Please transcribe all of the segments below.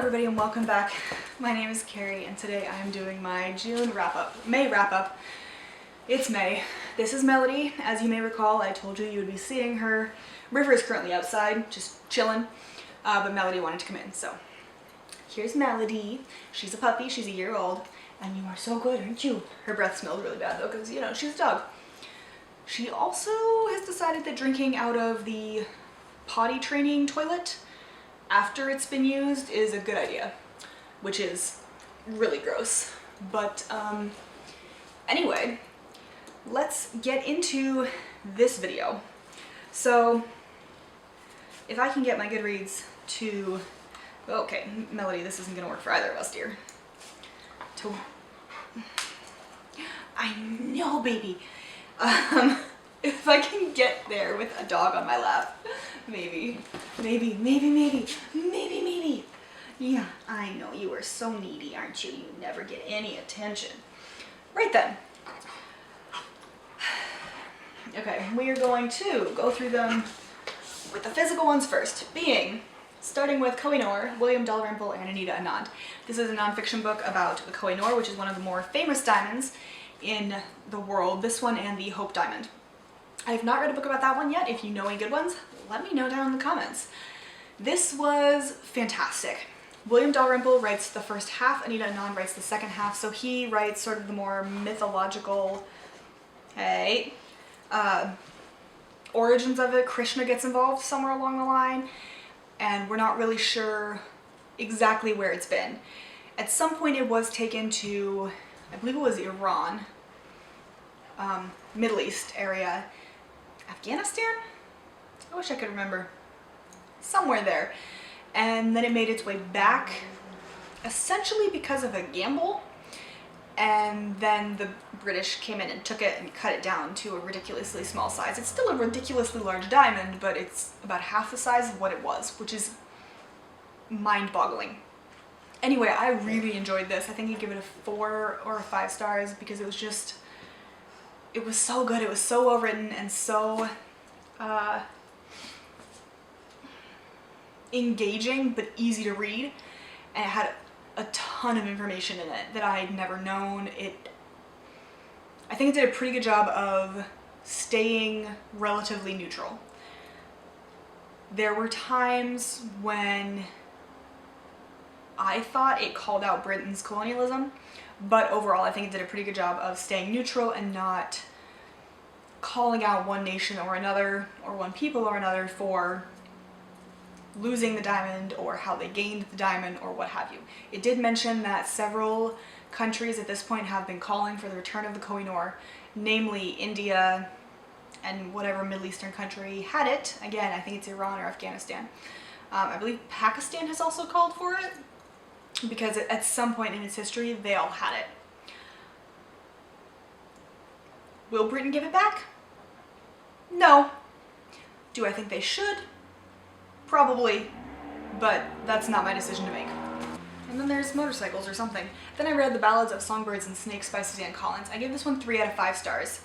everybody and welcome back. My name is Kari and today I am doing my June wrap-up, May wrap-up. It's May. This is Melody. As you may recall, I told you would be seeing her. River is currently outside, just chilling, but Melody wanted to come in, so here's Melody. She's a puppy, she's a year old, and you are so good, aren't you? Her breath smells really bad though, because, you know, she's a dog. She also has decided that drinking out of the potty training toilet after it's been used is a good idea, which is really gross. But anyway, let's get into this video. So if I can get my Goodreads to, okay, Melody, this isn't gonna work for either of us, dear. I know, baby. If I can get there with a dog on my lap, maybe. Yeah, I know, you are so needy, aren't you? You never get any attention. Right then. Okay, we are going to go through them with the physical ones first, starting with Kari-ng, William Dalrymple, and Anita Anand. This is a nonfiction book about the Kari-ng, which is one of the more famous diamonds in the world, this one and the Hope Diamond. I have not read a book about that one yet. If you know any good ones, let me know down in the comments. This was fantastic. William Dalrymple writes the first half, Anita Anand writes the second half, so he writes sort of the more mythological, origins of it. Krishna gets involved somewhere along the line, and we're not really sure exactly where it's been. At some point it was taken to, I believe it was Iran, Middle East area, Afghanistan? I wish I could remember. Somewhere there. And then it made its way back, essentially because of a gamble. And then the British came in and took it and cut it down to a ridiculously small size. It's still a ridiculously large diamond, but it's about half the size of what it was, which is mind-boggling. Anyway, I really enjoyed this. I think I'd give it a 4 or 5 stars because it was just, it was so good. It was so well written and so engaging but easy to read, and it had a ton of information in it that I had never known. I think it did a pretty good job of staying relatively neutral. There were times when I thought it called out Britain's colonialism, but overall I think it did a pretty good job of staying neutral and not calling out one nation or another, or one people or another for losing the diamond or how they gained the diamond or what have you. It did mention that several countries at this point have been calling for the return of the Kari-ng, namely India and whatever Middle Eastern country had it. Again, I think it's Iran or Afghanistan. I believe Pakistan has also called for it, because at some point in its history they all had it. Will Britain give it back? No. Do I think they should? Probably, but that's not my decision to make. And then there's motorcycles or something. Then I read The Ballads of Songbirds and Snakes by Suzanne Collins. I gave this one 3 out of 5 stars.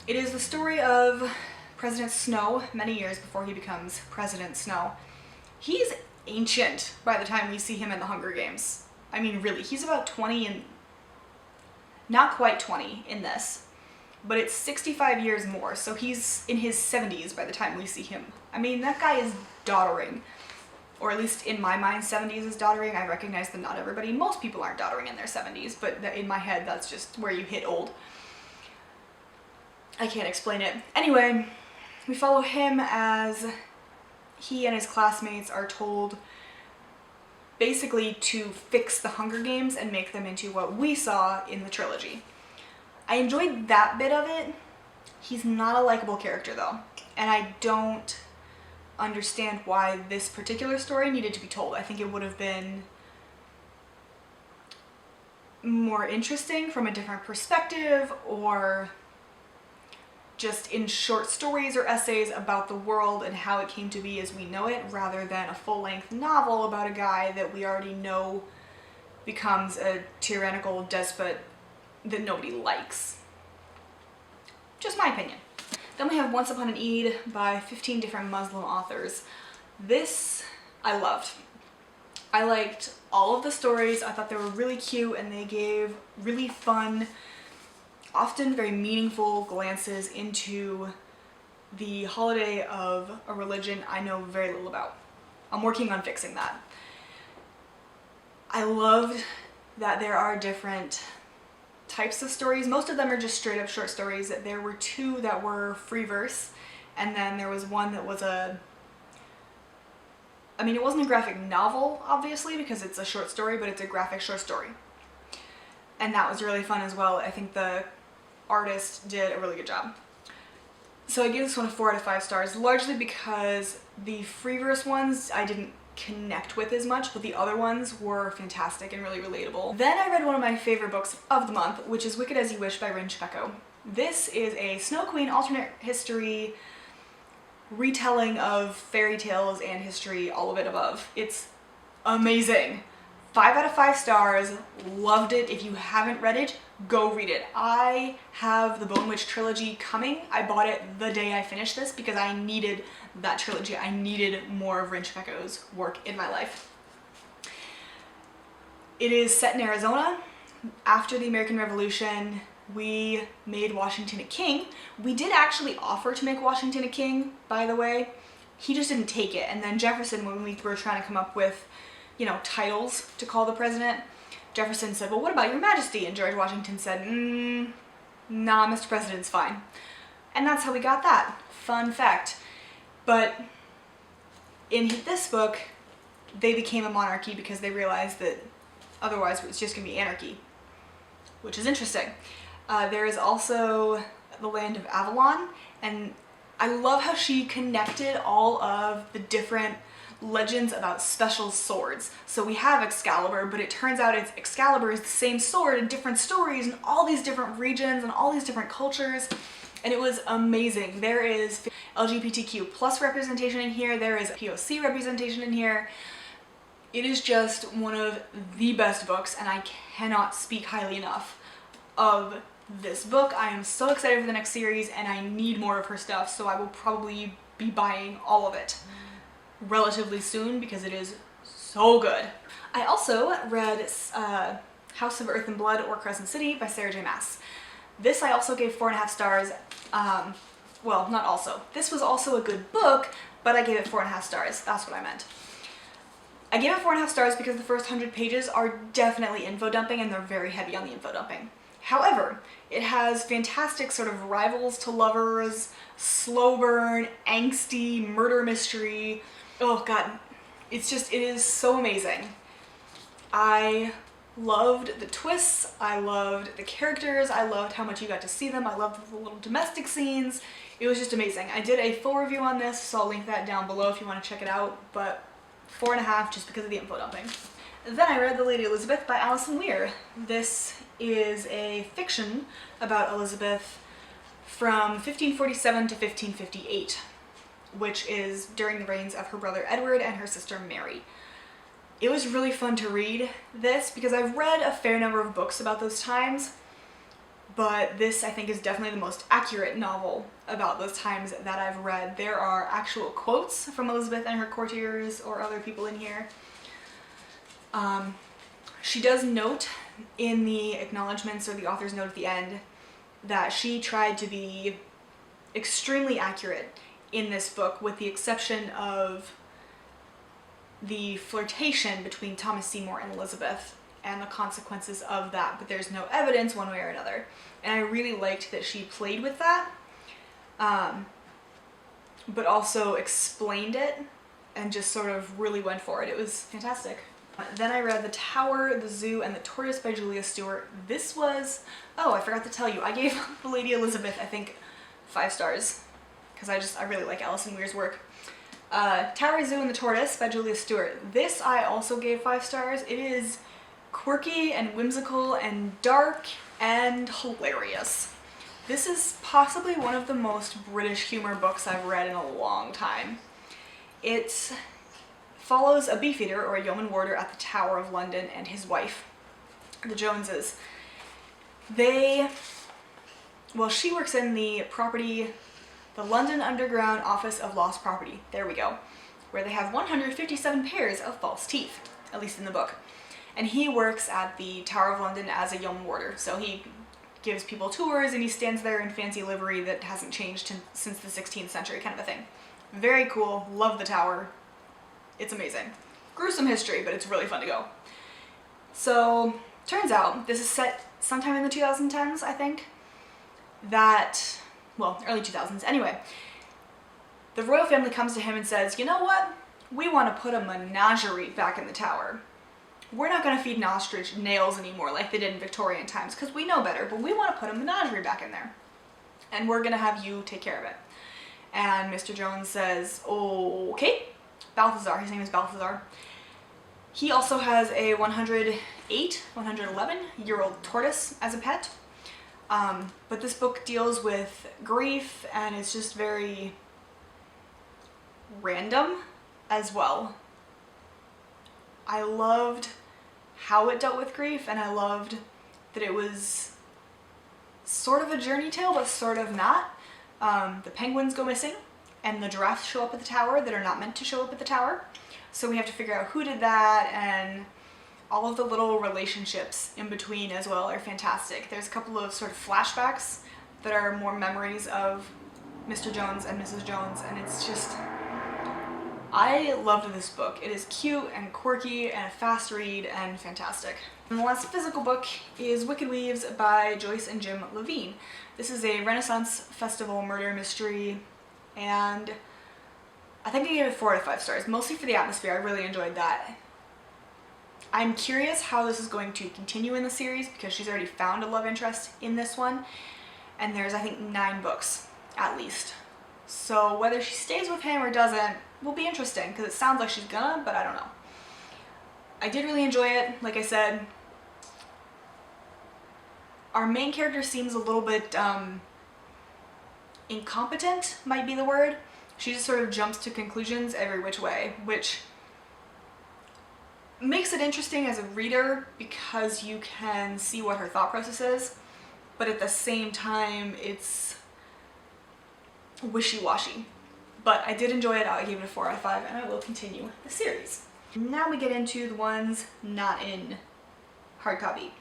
It is the story of President Snow many years before he becomes President Snow. He's ancient by the time we see him in the Hunger Games. I mean, really, he's about 20 and not quite 20 in this, but it's 65 years more, so he's in his 70s by the time we see him. I mean, that guy is doddering, or at least in my mind 70s is doddering. I recognize that not everybody, most people aren't doddering in their 70s, but in my head that's just where you hit old. I can't explain it. Anyway, we follow him as he and his classmates are told basically to fix the Hunger Games and make them into what we saw in the trilogy. I enjoyed that bit of it. He's not a likable character though, and I don't understand why this particular story needed to be told. I think it would have been more interesting from a different perspective, or just in short stories or essays about the world and how it came to be as we know it, rather than a full-length novel about a guy that we already know becomes a tyrannical despot that nobody likes. Just my opinion. Then we have Once Upon an Eid by 15 different Muslim authors. This I loved. I liked all of the stories. I thought they were really cute and they gave really fun, often very meaningful glances into the holiday of a religion I know very little about. I'm working on fixing that. I loved that there are different types of stories. Most of them are just straight up short stories. There were 2 that were free verse, and then there was one that was it wasn't a graphic novel, obviously, because it's a short story, but it's a graphic short story. And that was really fun as well. I think the artist did a really good job. So I gave this one a 4 out of 5 stars, largely because the free verse ones I didn't connect with as much, but the other ones were fantastic and really relatable. Then I read one of my favorite books of the month, which is Wicked As You Wish by Rin Chpeko. This is a Snow Queen alternate history retelling of fairy tales and history, all of it above. It's amazing. 5 out of 5 stars, loved it. If you haven't read it, go read it. I have the Bone Witch trilogy coming. I bought it the day I finished this because I needed that trilogy. I needed more of Rin Chpeko's work in my life. It is set in Arizona. After the American Revolution, we made Washington a king. We did actually offer to make Washington a king, by the way. He just didn't take it. And then Jefferson, when we were trying to come up with, titles to call the president, Jefferson said, well, what about your majesty? And George Washington said, nah, Mr. President's fine. And that's how we got that. Fun fact. But in this book, they became a monarchy because they realized that otherwise it's just going to be anarchy, which is interesting. There is also the land of Avalon, and I love how she connected all of the different legends about special swords. So we have Excalibur, but it turns out Excalibur is the same sword in different stories and all these different regions and all these different cultures, and it was amazing. There is LGBTQ plus representation in here, there is POC representation in here. It is just one of the best books, and I cannot speak highly enough of this book. I am so excited for the next series, and I need more of her stuff, so I will probably be buying all of it relatively soon because it is so good. I also read House of Earth and Blood or Crescent City by Sarah J. Maas. This I also gave 4.5 stars. Well, not also. This was also a good book, but I gave it 4.5 stars. That's what I meant. I gave it 4.5 stars because the first 100 pages are definitely info dumping, and they're very heavy on the info dumping. However, it has fantastic sort of rivals to lovers, slow burn, angsty, murder mystery. Oh god, it is so amazing. I loved the twists, I loved the characters, I loved how much you got to see them, I loved the little domestic scenes. It was just amazing. I did a full review on this, so I'll link that down below if you want to check it out, but 4.5 just because of the info dumping. Then I read The Lady Elizabeth by Alison Weir. This is a fiction about Elizabeth from 1547 to 1558, which is during the reigns of her brother Edward and her sister Mary. It was really fun to read this because I've read a fair number of books about those times, but this I think is definitely the most accurate novel about those times that I've read. There are actual quotes from Elizabeth and her courtiers or other people in here. She does note in the acknowledgements or the author's note at the end that she tried to be extremely accurate in this book, with the exception of the flirtation between Thomas Seymour and Elizabeth and the consequences of that, but there's no evidence one way or another. And I really liked that she played with that, but also explained it and just sort of really went for it. It was fantastic. Then I read The Tower, the Zoo, and the Tortoise by Julia Stewart. This was, oh, I forgot to tell you, I gave The Lady Elizabeth, I think, 5 stars, because I really like Alison Weir's work. Tower, Zoo, and the Tortoise by Julia Stewart. This I also gave 5 stars. It is quirky and whimsical and dark and hilarious. This is possibly one of the most British humor books I've read in a long time. It follows a beefeater or a yeoman warder at the Tower of London and his wife, the Joneses. She works in the London Underground Office of Lost Property, there we go, where they have 157 pairs of false teeth. at least in the book. And he works at the Tower of London as a young warder. So he gives people tours and he stands there in fancy livery that hasn't changed since the 16th century, kind of a thing. Very cool. Love the tower. It's amazing. Gruesome history, but it's really fun to go. So, turns out, this is set sometime in the 2010s, I think, that, well, early 2000s. Anyway, the royal family comes to him and says, you know what? We want to put a menagerie back in the tower. We're not going to feed an ostrich nails anymore like they did in Victorian times, because we know better, but we want to put a menagerie back in there. And we're going to have you take care of it. And Mr. Jones says, okay. Balthazar, his name is Balthazar. He also has a 111-year-old tortoise as a pet. But this book deals with grief, and it's just very random as well. I loved how it dealt with grief, and I loved that it was sort of a journey tale, but sort of not. The penguins go missing, and the giraffes show up at the tower that are not meant to show up at the tower. So we have to figure out who did that, and all of the little relationships in between as well are fantastic. There's a couple of sort of flashbacks that are more memories of Mr. Jones and Mrs. Jones, and it's just, I loved this book. It is cute and quirky and a fast read and fantastic. And the last physical book is Wicked Weaves by Joyce and Jim Levine. This is a Renaissance Festival murder mystery, and I think I gave it 4 out of 5 stars, mostly for the atmosphere. I really enjoyed that. I'm curious how this is going to continue in the series, because she's already found a love interest in this one, and there's, I think, 9 books at least. So whether she stays with him or doesn't will be interesting, because it sounds like she's gonna, but I don't know. I did really enjoy it. Like I said, our main character seems a little bit incompetent, might be the word. She just sort of jumps to conclusions every which way, which makes it interesting as a reader because you can see what her thought process is, but at the same time it's wishy-washy. But I did enjoy it. I gave it a 4 out of 5, and I will continue the series. Now we get into the ones not in hard copy.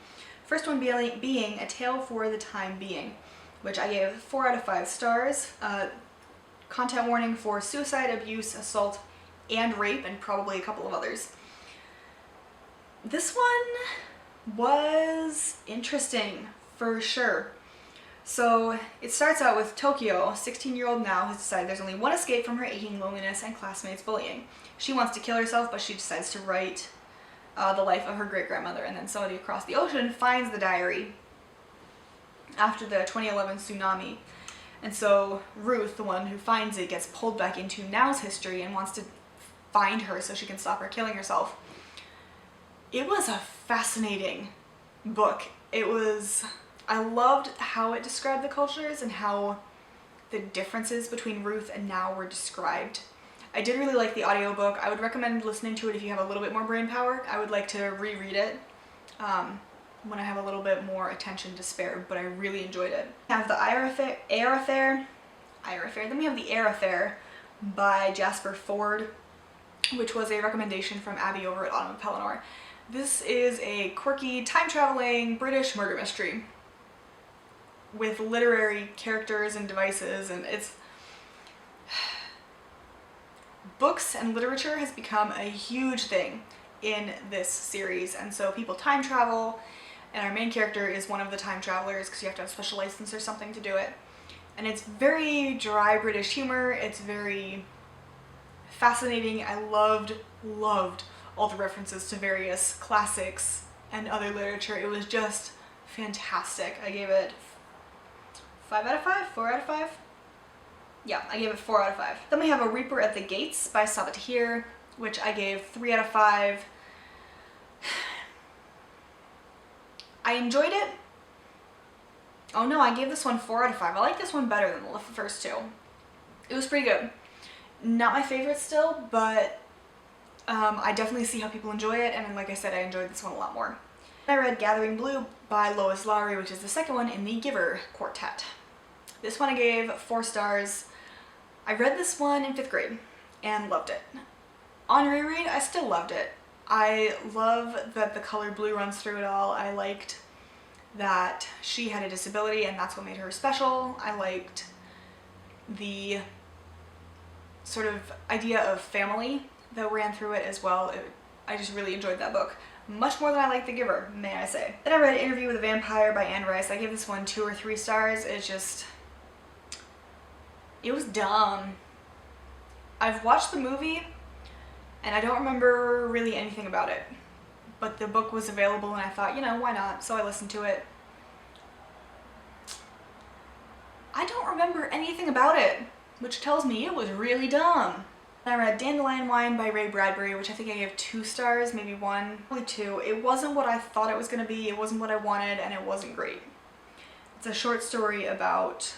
First one being A Tale for the Time Being, which I gave 4 out of 5 stars. Content warning for suicide, abuse, assault, and rape, and probably a couple of others. This one was interesting, for sure. So it starts out with Tokyo, a 16-year-old now, has decided there's only one escape from her aching loneliness and classmates' bullying. She wants to kill herself, but she decides to write the life of her great-grandmother, and then somebody across the ocean finds the diary after the 2011 tsunami. And so Ruth, the one who finds it, gets pulled back into now's history and wants to find her so she can stop her killing herself. It was a fascinating book. I loved how it described the cultures and how the differences between Ruth and now were described. I did really like the audiobook. I would recommend listening to it if you have a little bit more brain power. I would like to reread it when I have a little bit more attention to spare, but I really enjoyed it. We have the Air Affair. Then we have The Air Affair by Jasper Fforde, which was a recommendation from Abby over at Autumn of Pelennor. This is a quirky, time-traveling British murder mystery with literary characters and devices, and it's... Books and literature has become a huge thing in this series, and so people time travel, and our main character is one of the time travelers because you have to have a special license or something to do it. And it's very dry British humor, it's very fascinating. I loved all the references to various classics and other literature. It was just fantastic. I gave it 5 out of 5? 4 out of 5? Yeah, I gave it 4 out of 5. Then we have A Reaper at the Gates by Sabathir, which I gave 3 out of 5. I enjoyed it. Oh no, I gave this one 4 out of 5. I like this one better than the first two. It was pretty good. Not my favorite still, but I definitely see how people enjoy it, and like I said, I enjoyed this one a lot more. I read Gathering Blue by Lois Lowry, which is the second one in the Giver Quartet. This one I gave 4 stars. I read this one in 5th grade and loved it. On reread, I still loved it. I love that the color blue runs through it all. I liked that she had a disability and that's what made her special. I liked the sort of idea of family that ran through it as well. I just really enjoyed that book. Much more than I like The Giver, may I say. Then I read Interview with a Vampire by Anne Rice. I gave this one 2 or 3 stars. It was dumb. I've watched the movie and I don't remember really anything about it. But the book was available and I thought, you know, why not? So I listened to it. I don't remember anything about it, which tells me it was really dumb. I read Dandelion Wine by Ray Bradbury, which I think I gave 2 stars, maybe 1, probably 2. It wasn't what I thought it was going to be, it wasn't what I wanted, and it wasn't great. It's a short story about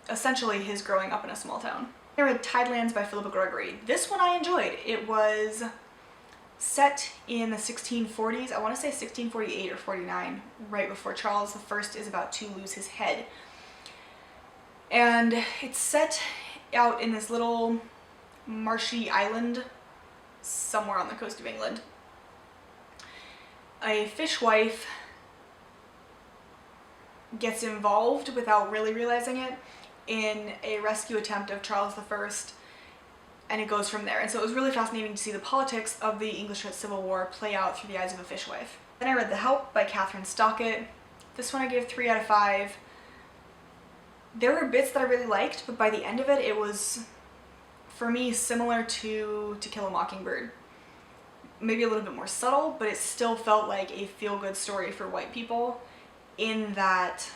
essentially his growing up in a small town. I read Tidelands by Philippa Gregory. This one I enjoyed. It was set in the 1640s, I want to say 1648 or 49, right before Charles I is about to lose his head. And it's set out in this little marshy island somewhere on the coast of England. A fishwife gets involved without really realizing it in a rescue attempt of Charles I, and it goes from there. And so it was really fascinating to see the politics of the English Civil War play out through the eyes of a fishwife. Then I read The Help by Catherine Stockett. This one I gave 3 out of 5. There were bits that I really liked, but by the end of it, it was, for me, similar to Kill a Mockingbird. Maybe a little bit more subtle, but it still felt like a feel-good story for white people in that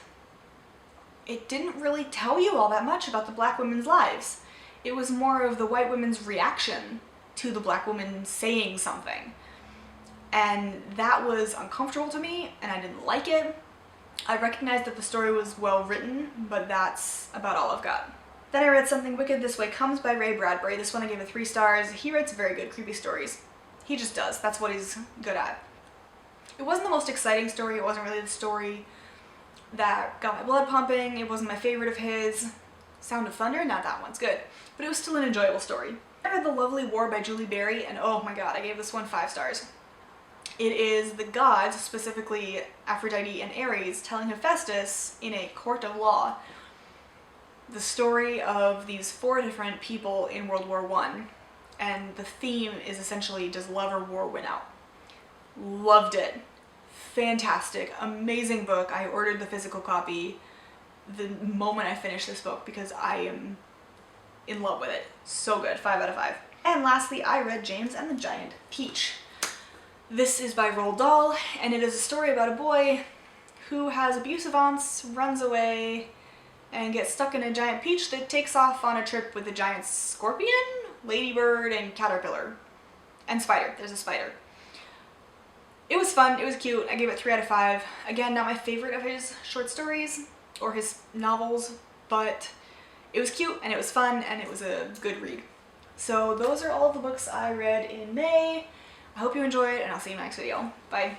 it didn't really tell you all that much about the black women's lives. It was more of the white women's reaction to the black woman saying something. And that was uncomfortable to me, and I didn't like it. I recognized that the story was well written, but that's about all I've got. Then I read Something Wicked This Way Comes by Ray Bradbury. This one I gave it 3 stars. He writes very good creepy stories. He just does. That's what he's good at. It wasn't the most exciting story. It wasn't really the story that got my blood pumping. It wasn't my favorite of his. Sound of Thunder? Not that one's good. But it was still an enjoyable story. I read The Lovely War by Julie Berry, and oh my god, I gave this one 5 stars. It is the gods, specifically Aphrodite and Ares, telling Hephaestus in a court of law the story of these 4 different people in World War I. And the theme is essentially, does love or war win out? Loved it. Fantastic. Amazing book. I ordered the physical copy the moment I finished this book because I am in love with it. So good. 5 out of 5. And lastly, I read James and the Giant Peach. This is by Roald Dahl, and it is a story about a boy who has abusive aunts, runs away, and gets stuck in a giant peach that takes off on a trip with a giant scorpion, ladybird, and caterpillar. And spider. There's a spider. It was fun. It was cute. I gave it 3 out of 5. Again, not my favorite of his short stories or his novels, but it was cute and it was fun and it was a good read. So those are all of the books I read in May. I hope you enjoyed, and I'll see you in the next video. Bye.